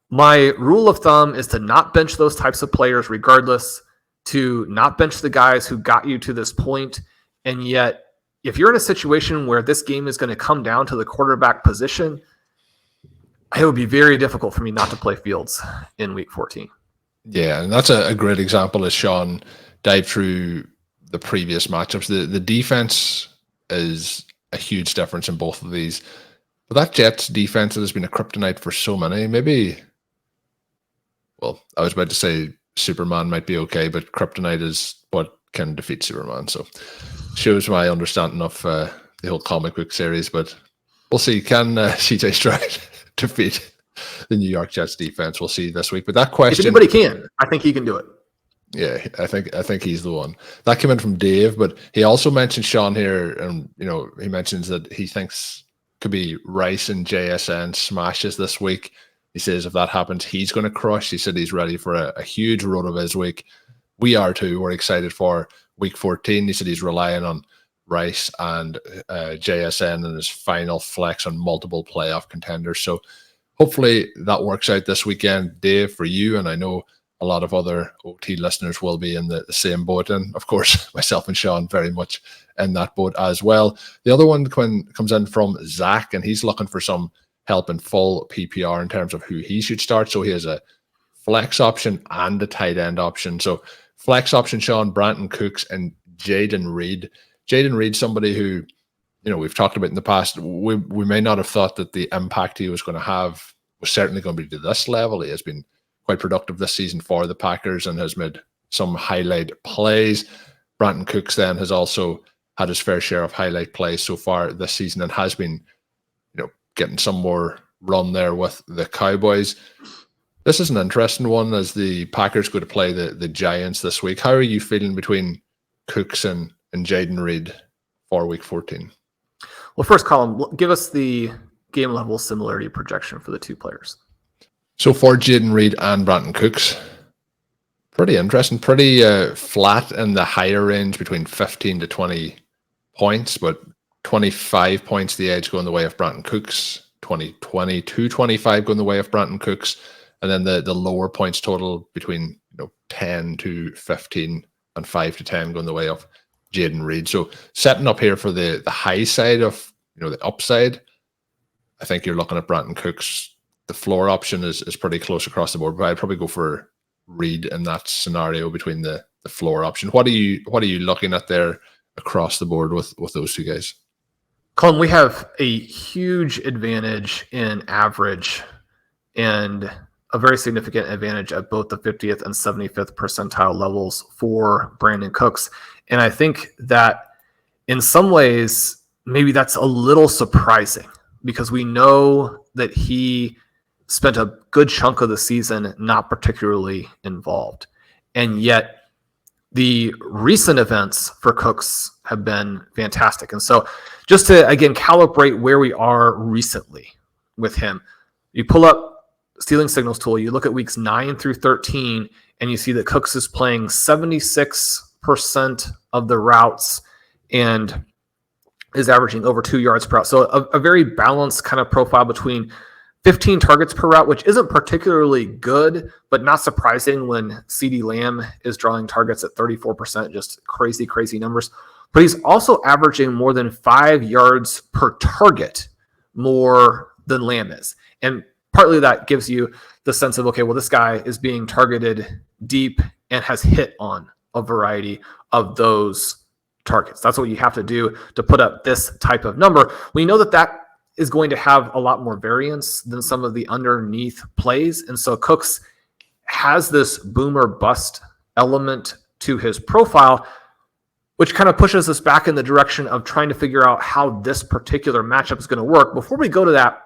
My rule of thumb is to not bench those types of players regardless, to not bench the guys who got you to this point. And yet, if you're in a situation where this game is going to come down to the quarterback position, it would be very difficult for me not to play Fields in week 14. Yeah, and that's a great example as Shawn dived through the previous matchups. The defense is a huge difference in both of these. But that Jets defense has been a kryptonite for so many. Maybe, well, I was about to say Superman might be okay, but kryptonite is what can defeat Superman. So shows my understanding of the whole comic book series. But we'll see. Can CJ Stroud defeat the New York Jets defense? We'll see this week. But that question, if anybody can, I think he can do it. Yeah, I think he's the one. That came in from Dave, but he also mentioned Shawn here, and he mentions that he thinks could be Rice and JSN smashes this week. He says if that happens, he's going to crush. He said he's ready for a huge RotoViz week. We are too. We're excited for week 14. He said he's relying on Rice and JSN in his final flex on multiple playoff contenders. So hopefully that works out this weekend, Dave, for you. And I know a lot of other OT listeners will be in the same boat. And of course, myself and Shawn very much in that boat as well. The other one comes in from Zach, and he's looking for some help in full PPR in terms of who he should start. So he has a flex option and a tight end option. So flex option, Shawn, Brandon Cooks, and Jayden Reed. Jayden Reed, somebody who, we've talked about in the past, we may not have thought that the impact he was going to have was certainly going to be to this level. He has been quite productive this season for the Packers and has made some highlight plays. Brandon Cooks then has also had his fair share of highlight plays so far this season and has been, getting some more run there with the Cowboys. This is an interesting one as the Packers go to play the Giants this week. How are you feeling between Cooks and Jayden Reed for Week 14? Well, first, Colm, give us the game level similarity projection for the two players. So for Jayden Reed and Brandon Cooks, pretty interesting, pretty flat in the higher range between 15 to 20 points, but 25 points the edge going the way of Brandon Cooks, 20 to 25 going the way of Brandon Cooks, and then the lower points total between 10 to 15 and 5 to 10 going the way of Jayden Reed. So setting up here for the high side of the upside, I think you're looking at Brandon Cooks. The floor option is pretty close across the board, but I'd probably go for Reed in that scenario between the floor option. What are you looking at there across the board with those two guys? Colm, we have a huge advantage in average and a very significant advantage at both the 50th and 75th percentile levels for Brandon Cooks. And I think that in some ways, maybe that's a little surprising because we know that he spent a good chunk of the season not particularly involved. And yet the recent events for Cooks have been fantastic. And so just to, again, calibrate where we are recently with him, you pull up Stealing Signals tool, you look at weeks 9 through 13, and you see that Cooks is playing 76% of the routes and is averaging over 2 yards per route. So a very balanced kind of profile between 15 targets per route, which isn't particularly good, but not surprising when CeeDee Lamb is drawing targets at 34%, just crazy, crazy numbers. But he's also averaging more than 5 yards per target more than Lamb is. And partly that gives you the sense of, okay, well, this guy is being targeted deep and has hit on a variety of those targets. That's what you have to do to put up this type of number. We know that is going to have a lot more variance than some of the underneath plays. And so Cooks has this boom or bust element to his profile, which kind of pushes us back in the direction of trying to figure out how this particular matchup is going to work. Before we go to that,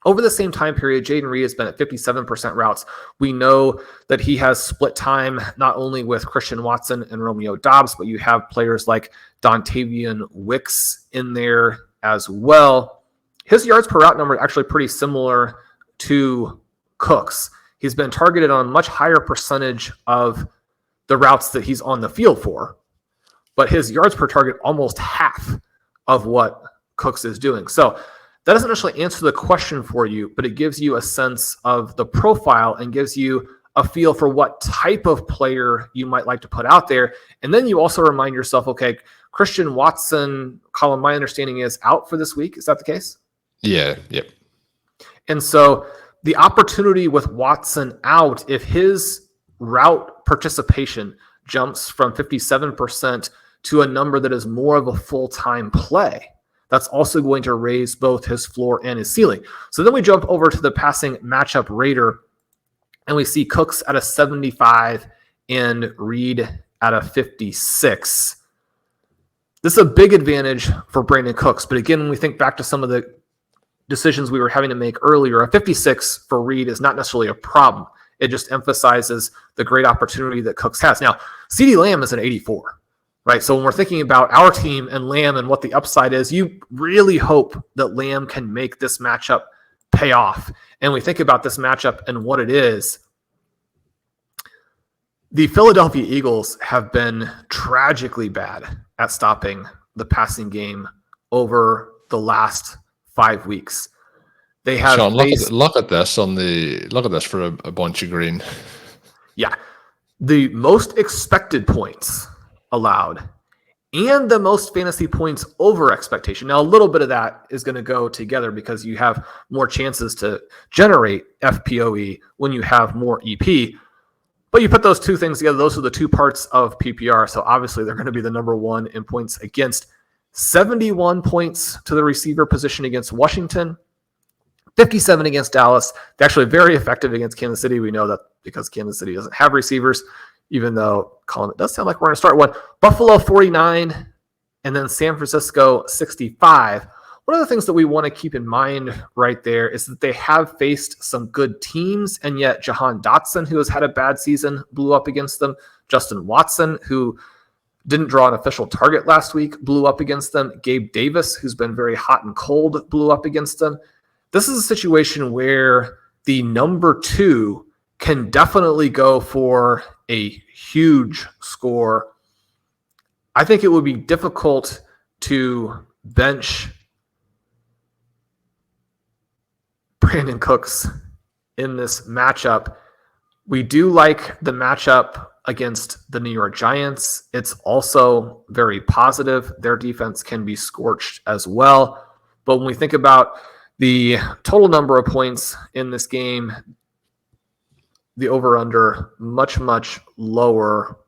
over the same time period, Jayden Reed has been at 57% routes. We know that he has split time not only with Christian Watson and Romeo Doubs, but you have players like Dontavian Wicks in there as well. His yards per route number is actually pretty similar to Cooks. He's been targeted on a much higher percentage of the routes that he's on the field for, but his yards per target almost half of what Cooks is doing. So that doesn't necessarily answer the question for you, but it gives you a sense of the profile and gives you a feel for what type of player you might like to put out there. And then you also remind yourself, okay, Christian Watson, Colm, my understanding is out for this week. Is that the case? Yeah, yep. And so the opportunity with Watson out, if his route participation jumps from 57% to a number that is more of a full-time play, that's also going to raise both his floor and his ceiling. So then we jump over to the passing matchup rater, and we see Cooks at a 75 and Reed at a 56. This is a big advantage for Brandon Cooks. But again, when we think back to some of the decisions we were having to make earlier, a 56 for Reed is not necessarily a problem. It just emphasizes the great opportunity that Cooks has. Now, CeeDee Lamb is an 84, right? So when we're thinking about our team and Lamb and what the upside is, you really hope that Lamb can make this matchup pay off. And we think about this matchup and what it is. The Philadelphia Eagles have been tragically bad at stopping the passing game over the last 5 weeks. They have Shawn, look at this for a bunch of green. Yeah. The most expected points allowed and the most fantasy points over expectation. Now, a little bit of that is going to go together because you have more chances to generate FPOE when you have more EP. But you put those two things together, those are the two parts of PPR. So obviously they're going to be the number one in points against. 71 points to the receiver position against Washington. 57 against Dallas. They're actually very effective against Kansas City. We know that because Kansas City doesn't have receivers, even though, Colm, it does sound like we're going to start one. Buffalo 49, and then San Francisco 65. One of the things that we want to keep in mind right there is that they have faced some good teams, and yet Jahan Dotson, who has had a bad season, blew up against them. Justin Watson, who didn't draw an official target last week, blew up against them. Gabe Davis, who's been very hot and cold, blew up against them. This is a situation where the number 2 can definitely go for a huge score. I think it would be difficult to bench Brandon Cooks in this matchup. We do like the matchup against the New York Giants. It's also very positive. Their defense can be scorched as well. But when we think about the total number of points in this game, the over-under much, much lower.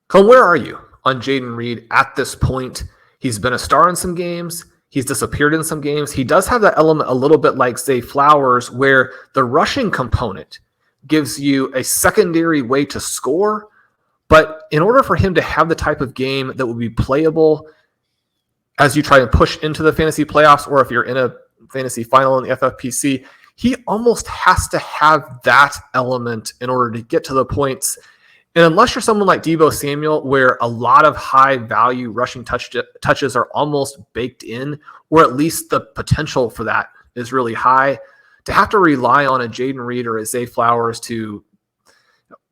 Colm, where are you on Jayden Reed at this point? He's been a star in some games. He's disappeared in some games. He does have that element a little bit like Zay Flowers, where the rushing component gives you a secondary way to score. But in order for him to have the type of game that will be playable as you try and push into the fantasy playoffs, or if you're in a fantasy final in the FFPC, he almost has to have that element in order to get to the points. And unless you're someone like Deebo Samuel, where a lot of high value rushing touches are almost baked in, or at least the potential for that is really high, to have to rely on a Jayden Reed or a Zay Flowers to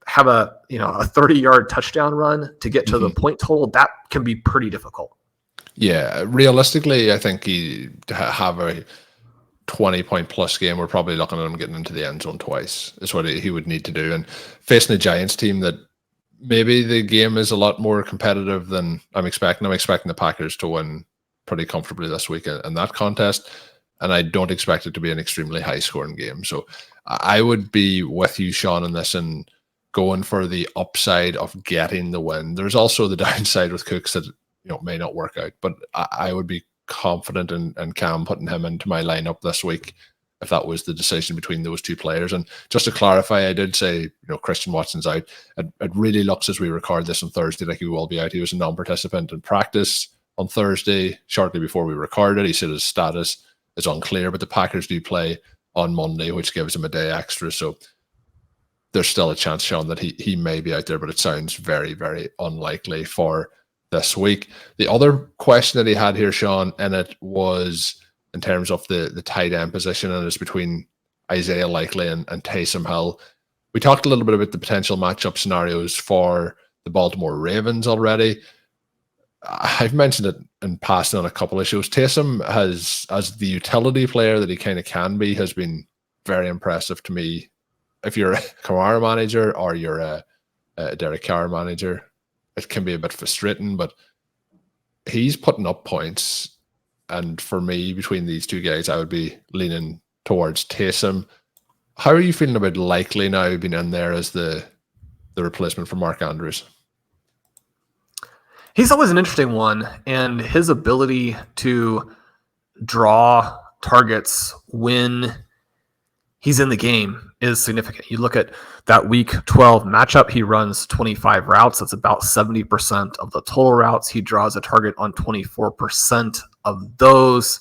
have a 30-yard touchdown run to get to the point total, that can be pretty difficult. Yeah, realistically, I think he have a 20-point plus game. We're probably looking at him getting into the end zone twice is what he would need to do. And facing a Giants team that maybe the game is a lot more competitive than I'm expecting. I'm expecting the Packers to win pretty comfortably this week in that contest. And I don't expect it to be an extremely high-scoring game. So I would be with you, Shawn, on this and going for the upside of getting the win. There's also the downside with Cooks that may not work out, but I would be confident in Cam putting him into my lineup this week if that was the decision between those two players. And just to clarify, I did say Christian Watson's out. It really looks as we record this on Thursday like he will be out. He was a non-participant in practice on Thursday shortly before we recorded. He said his status is unclear, but the Packers do play on Monday, which gives him a day extra. So there's still a chance, Shawn, that he may be out there, but it sounds very, very unlikely for this week. The other question that he had here, Shawn, in it was in terms of the tight end position, and it's between Isaiah Likely and Taysom Hill. We talked a little bit about the potential matchup scenarios for the Baltimore Ravens already. I've mentioned it in passing on a couple of shows. Taysom has, as the utility player that he kind of can be, has been very impressive to me. If you're a Kamara manager or you're a Derek Carr manager, it can be a bit frustrating, but he's putting up points. And for me, between these two guys, I would be leaning towards Taysom. How are you feeling about Likely now being in there as the replacement for Mark Andrews? He's always an interesting one, and his ability to draw targets when he's in the game is significant. You look at that week 12 matchup, he runs 25 routes. That's about 70% of the total routes. He draws a target on 24% of those.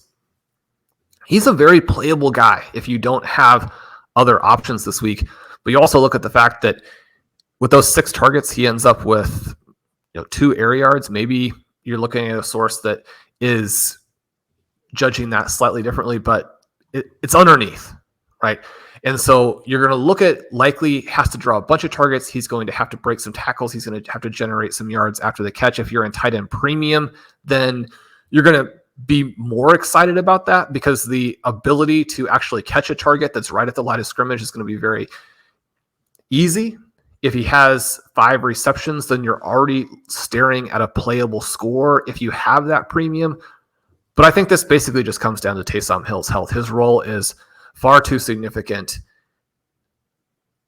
He's a very playable guy if you don't have other options this week. But you also look at the fact that with those 6 targets, he ends up with 2 air yards. Maybe you're looking at a source that is judging that slightly differently, but it's underneath, right? And so you're going to look at Likely has to draw a bunch of targets. He's going to have to break some tackles. He's going to have to generate some yards after the catch. If you're in tight end premium, then you're going to be more excited about that because the ability to actually catch a target that's right at the line of scrimmage is going to be very easy. If he has 5 receptions, then you're already staring at a playable score if you have that premium. But I think this basically just comes down to Taysom Hill's health. His role is far too significant.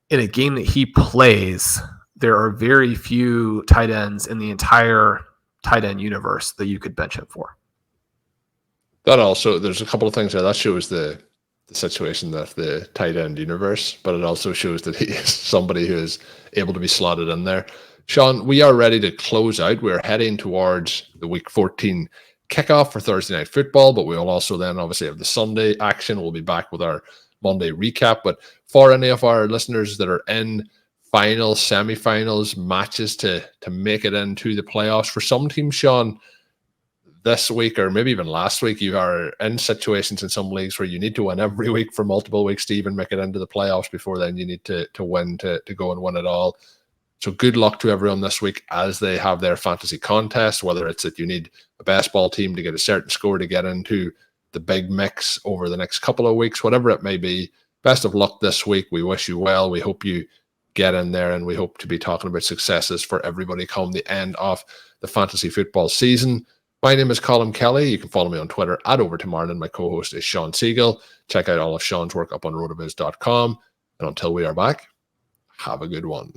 In a game that he plays, there are very few tight ends in the entire tight end universe that you could bench him for. That also, there's a couple of things there. That shows the situation that the tight end universe, but it also shows that he is somebody who is able to be slotted in there. Shawn, we are ready to close out. We're heading towards the week 14 kickoff for Thursday Night Football, but we'll also then obviously have the Sunday action. We'll be back with our Monday recap. But for any of our listeners that are in finals, semifinals, matches to make it into the playoffs, for some teams, Shawn, this week or maybe even last week, you are in situations in some leagues where you need to win every week for multiple weeks to even make it into the playoffs. Before then, you need to win to go and win it all. So good luck to everyone this week as they have their fantasy contest, whether it's that you need a best ball team to get a certain score to get into the big mix over the next couple of weeks, whatever it may be. Best of luck this week. We wish you well. We hope you get in there, and we hope to be talking about successes for everybody come the end of the fantasy football season. My name is Colm Kelly. You can follow me on Twitter at @OverToMarlin. My co-host is Shawn Siegele. Check out all of Shawn's work up on RotoViz.com. And until we are back, have a good one.